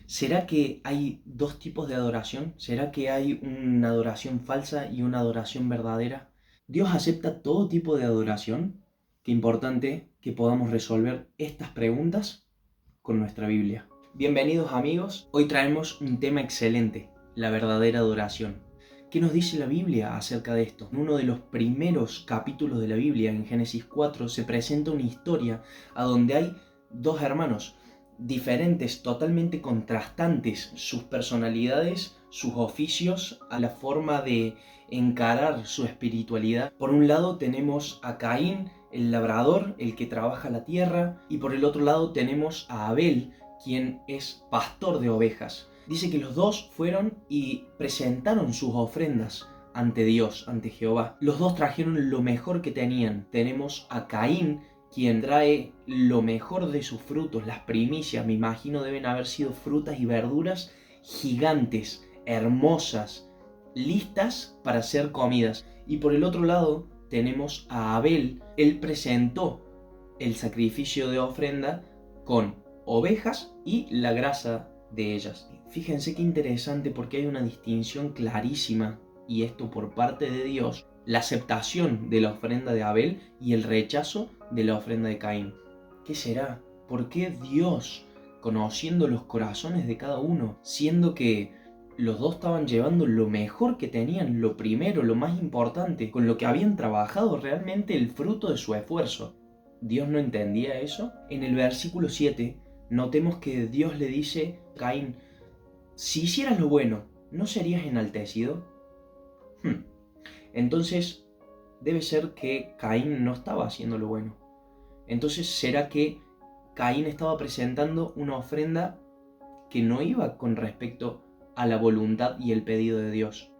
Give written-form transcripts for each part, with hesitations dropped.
¿Será que hay dos tipos de adoración? ¿Será que hay una adoración falsa y una adoración verdadera? ¿Dios acepta todo tipo de adoración? Qué importante que podamos resolver estas preguntas con nuestra Biblia. Bienvenidos amigos, hoy traemos un tema excelente, la verdadera adoración. ¿Qué nos dice la Biblia acerca de esto? En uno de los primeros capítulos de la Biblia, en Génesis 4, se presenta una historia a donde hay dos hermanos diferentes, totalmente contrastantes, sus personalidades, sus oficios, a la forma de encarar su espiritualidad. Por un lado tenemos a Caín, el labrador, el que trabaja la tierra, y por el otro lado tenemos a Abel, quien es pastor de ovejas. Dice que los dos fueron y presentaron sus ofrendas ante Dios, ante Jehová. Los dos trajeron lo mejor que tenían. Tenemos a Caín, quien trae lo mejor de sus frutos, las primicias. Me imagino deben haber sido frutas y verduras gigantes, hermosas, listas para ser comidas. Y por el otro lado tenemos a Abel. Él presentó el sacrificio de ofrenda con ovejas y la grasa de ellas. Fíjense qué interesante, porque hay una distinción clarísima, y esto por parte de Dios: la aceptación de la ofrenda de Abel y el rechazo de la ofrenda de Caín. ¿Qué será? ¿Por qué Dios, conociendo los corazones de cada uno, siendo que los dos estaban llevando lo mejor que tenían, lo primero, lo más importante, con lo que habían trabajado realmente, el fruto de su esfuerzo, Dios no entendía eso? En el versículo 7 notemos que Dios le dice a Caín: si hicieras lo bueno, ¿no serías enaltecido? Entonces debe ser que Caín no estaba haciendo lo bueno. Entonces, ¿será que Caín estaba presentando una ofrenda que no iba con respecto a la voluntad y el pedido de Dios?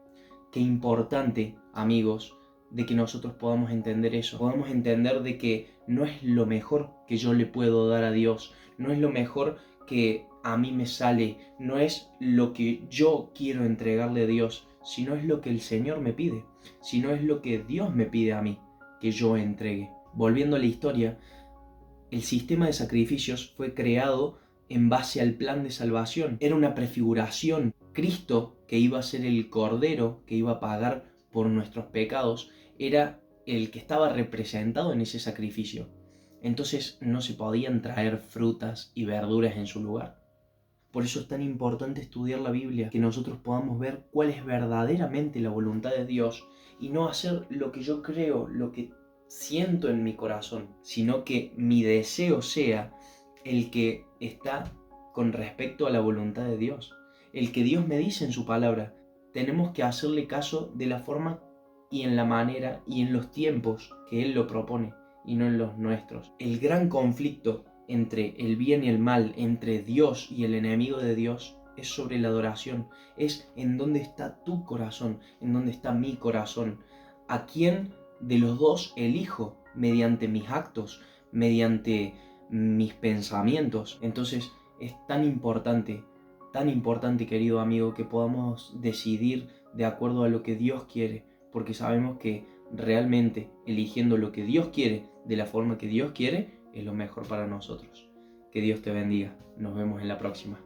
Qué importante, amigos, de que nosotros podamos entender eso. Podamos entender de que no es lo mejor que yo le puedo dar a Dios, no es lo mejor que a mí me sale, no es lo que yo quiero entregarle a Dios, sino es lo que el Señor me pide, sino es lo que Dios me pide a mí que yo entregue. Volviendo a la historia, el sistema de sacrificios fue creado en base al plan de salvación. Era una prefiguración. Cristo, que iba a ser el Cordero, que iba a pagar por nuestros pecados, era el que estaba representado en ese sacrificio. Entonces no se podían traer frutas y verduras en su lugar. Por eso es tan importante estudiar la Biblia, que nosotros podamos ver cuál es verdaderamente la voluntad de Dios y no hacer lo que yo creo, lo que siento en mi corazón, sino que mi deseo sea el que está con respecto a la voluntad de Dios, el que Dios me dice en su palabra. Tenemos que hacerle caso de la forma y en la manera y en los tiempos que Él lo propone, y no en los nuestros. El gran conflicto entre el bien y el mal, entre Dios y el enemigo de Dios, es sobre la adoración. Es en dónde está tu corazón, en dónde está mi corazón. ¿A quién de los dos elijo mediante mis actos, mediante mis pensamientos? Entonces es tan importante, querido amigo, que podamos decidir de acuerdo a lo que Dios quiere, porque sabemos que realmente eligiendo lo que Dios quiere, de la forma que Dios quiere, es lo mejor para nosotros. Que Dios te bendiga. Nos vemos en la próxima.